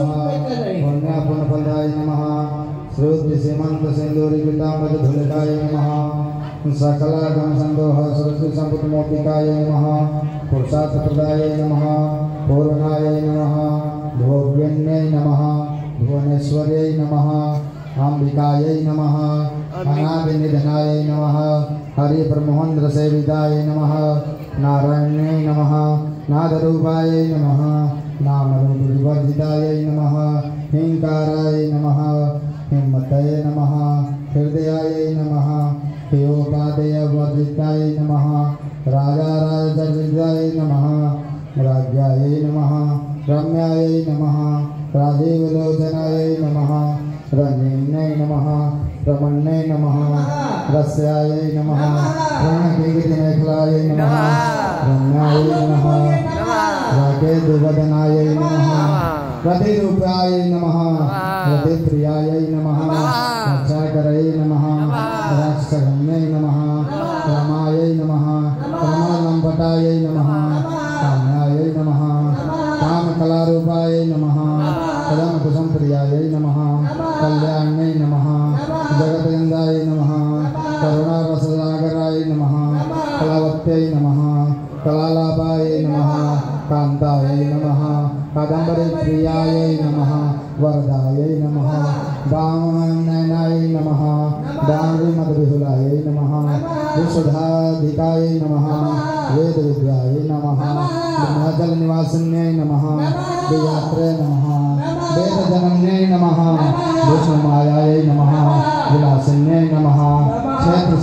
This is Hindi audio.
पुण्यफलदाय नमः श्रुति सीमंत सिंदूरी पीतांबर धूलिकाय नमः सकलागम संदोह सरस्वती संपुट मोतिकाय नमः पुरुषार्थ प्रदाय नमः पूर्णाय नमः भोग्यन्यै नमः भुवनेश्वर्यै नमः अंबिकाय नमः अनादिनिधनाय नमः हरि ब्रह्मोन्द्र सेविताय नमः नारायण्यै नमः नादरूपाय नमः नामरूपविवर्जिताय नमः हिंकाराय नमः हिम्मतये नमः हृदयाय नमः हेयोपादेयवर्जिताय नमः राजाराजविद्याय नमः राज्याय नमः रम्याय नमः राजीवलोचनाय नमः रंजन्यै नमः रमण्यै नमः रस्याय नमः रणकीर्तिमेखलाय नमः रम्याय नमः राकेतुवदनाय नमः रतिरूपाय नमः रतिप्रियाय नमः रक्षाकराय नमः राक्षसगम्यै नमः रमाय नमः रमालंबटाय नमः काम्याय नमः कामकलारूपाय नमः कदमकुसुमप्रियाय नमः कल्याण्यै नमः जगतगन्धाय नमः करुणारससागराय नमः कलावत्यै नमः कलालाभाय नमः कान्ताय नमः कादम्बरी प्रियाय नमः वरदाय नमः वामनयनाय नमः दानवीमदविहुलाय नमः विशुद्धाधिकाय नमः वेदविद्याय नमः ब्रह्मजलनिवासिन्यै नमः वेयात्रे नमः वेदजनन्यै नमः विष्णुमायायै नमः विलासिन्यै नमः क्षेत्र